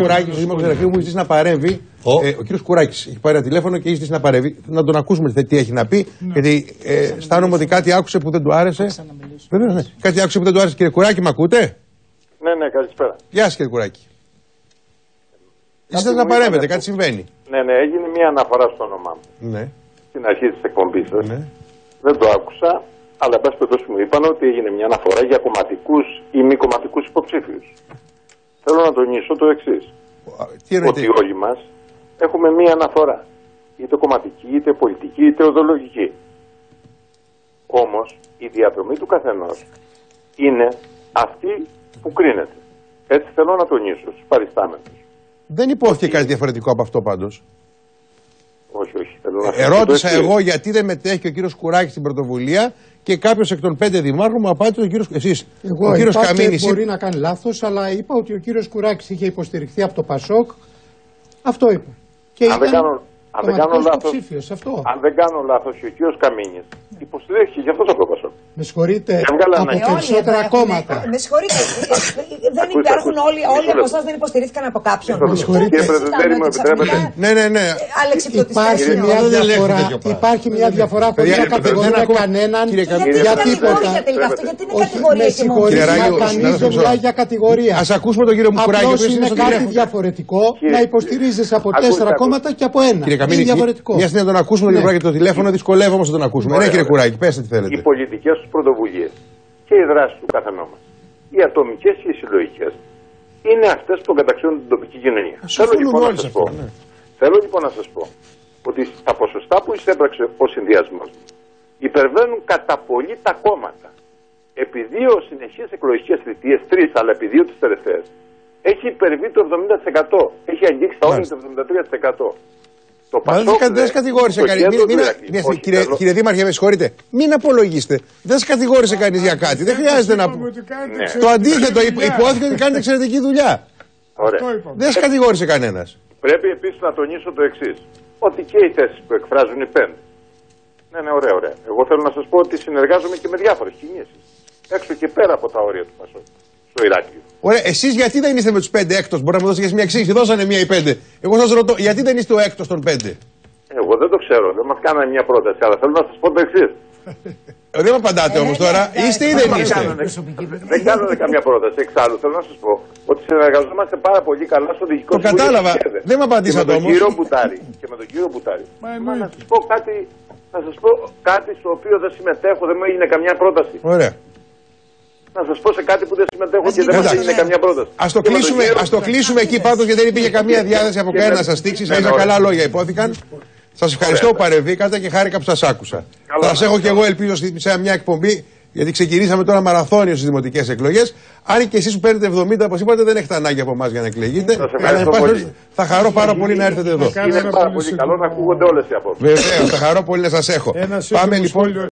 Κουράκης, ο Δήμαρχος Ηρακλείου μου ζητήσει να παρέμβει. Ο κύριος Κουράκης έχει πάρει ένα τηλέφωνο και έχει ζητήσει να παρέμβει. Να τον ακούσουμε τι έχει να πει. Γιατί αισθάνομαι ότι κάτι άκουσε που δεν του άρεσε. Βεβαίως, ναι. Κάτι άκουσε που δεν του άρεσε. Κύριε Κουράκη, με ακούτε? Ναι, καλησπέρα. Γεια σας, κύριε Κουράκη. Ζητήσατε να παρέμβετε, κάτι συμβαίνει. Ναι, έγινε μια αναφορά στο όνομά μου. Ναι. Στην αρχή της εκπομπής σας. Ναι. Δεν το άκουσα, αλλά εν πάση περιπτώσει μου είπαν ότι έγινε μια αναφορά για κομματικούς ή μη κομματικούς υποψήφιους. Θέλω να τονίσω το εξής. Ότι όλοι μας έχουμε μια αναφορά. Είτε κομματική, είτε πολιτική, είτε οδολογική. Όμως η διαδρομή του καθενός είναι αυτή που κρίνεται. Έτσι θέλω να τονίσω στους παριστάμενους. Δεν υπόθηκε κάτι διαφορετικό από αυτό πάντως. Όχι. Ερώτησα εγώ γιατί δεν μετέχει ο κύριος Κουράκης στην πρωτοβουλία και κάποιος εκ των 5 δημάρχων μου απάντησε ο κύριος. Εσείς. Εγώ είπα και μπορεί να κάνει λάθος, αλλά είπα ότι ο κύριος Κουράκης είχε υποστηριχθεί από το ΠΑΣΟΚ. Αυτό είπα. Και αν δεν κάνω λάθος, και ο κύριος Καμίνης υποστηρίχθηκε γι' αυτό από το ΠΑΣΟΚ. Με συγχωρείτε, από περισσότερα κόμματα. Με συγχωρείτε, δεν υπάρχουν όλοι από εσάς δεν υποστηρίχθηκαν από κάποιον. Με συγχωρείτε. Ναι. Υπάρχει μια διαφορά χωρίς να κατηγορούμε κανέναν για τίποτα. Γιατί είναι κατηγορία και μόνο. Κανείς δεν μιλάει για κατηγορία. Ας ακούσουμε τον κύριο Κουράκη. Απλώς είναι κάτι διαφορετικό να υποστηρίζεις από 4 κόμματα και από 1. Κύριε Καμίνη, μια στιγμή να τον ακούσουμε τον κύριο Κουράκη το τηλέφωνο, δυσκολεύομαι να τον ακούσουμε. Ναι, κύριε Κουράκη, πέστε τι θέλετε. Οι πολιτικές τους πρωτοβουλίες και οι δράσεις του καθενός μας, οι ατομικές και οι συλλογικές, είναι αυτές που καταξιώνουν την τοπική κοινωνία. Θέλω λοιπόν να σας πω ότι τα ποσοστά που εισέπραξε ο συνδυασμός υπερβαίνουν κατά πολύ τα κόμματα. Επί 2 συνεχείς εκλογικές θητείες, 3, αλλά επί 2 τις τελευταίες, έχει υπερβεί το 70%. Έχει αγγίξει τα όρια το 73%. Δεν σας κατηγόρησε κανείς. Κύριε Δήμαρχε, με συγχωρείτε. Μην απολογίστε. Δεν σας κατηγόρησε κανείς για κάτι. Δεν χρειάζεται να πούμε. Το αντίθετο, υπόθηκε ότι κάνετε εξαιρετική δουλειά. Δεν σας κατηγόρησε κανένας. Πρέπει επίσης να τονίσω το εξής. Ότι και οι θέσεις που εκφράζουν οι 5. Ναι, ωραία. Εγώ θέλω να σας πω ότι συνεργάζομαι και με διάφορες κινήσεις. Έξω και πέρα από τα όρια του ΠΑΣΟΚ. Στο Ηράκλειο. Ωραία, εσείς γιατί δεν είστε με τους 5 έκτος? Μπορεί να μου δώσετε μια εξήγηση. Δώσανε μία οι 5. Εγώ σας ρωτώ, γιατί δεν είστε ο έκτος των 5? Εγώ δεν το ξέρω. Δεν μας κάνανε μια πρόταση. Αλλά θέλω να σας πω το εξής. Δεν με απαντάτε όμως τώρα. Είστε ή δεν είστε? Δεν κάνανε καμία πρόταση. Εξάλλου θέλω να σας πω ότι συνεργαζόμαστε πάρα πολύ καλά στο διοικητικό συμβούλιο. Το κατάλαβα. Δεν με απαντήσατε όμως. Και με τον κύριο Μπουτάρη. Να σας πω κάτι στο οποίο δεν συμμετέχω. Δεν μου έγινε καμιά πρόταση. Ωραία. Να σας πω σε κάτι που δεν συμμετέχω και δεν μας έγινε καμιά πρόταση. Ας το κλείσουμε εκεί πάντως, γιατί δεν υπήρχε καμία διάθεση από κανένα να σας στήξει. Καλά λόγια υπόθηκαν. Σας ευχαριστώ που παρεμβήκατε και χάρηκα που σας άκουσα. Θα σας έχω και εγώ, ελπίζω, σε μια εκπομπή, γιατί ξεκινήσαμε τώρα μαραθώνιο στις δημοτικές εκλογές. Αν και εσείς που παίρνετε 70, όπως είπατε, δεν έχετε ανάγκη από εμάς για να εκλεγείτε. Θα χαρώ πάρα πολύ να έρθετε εδώ. Είναι πάρα πολύ καλό να ακούγονται όλες οι απόψεις. Βεβαίως, θα χαρώ πολύ να σας έχω. Πάμε λοιπόν.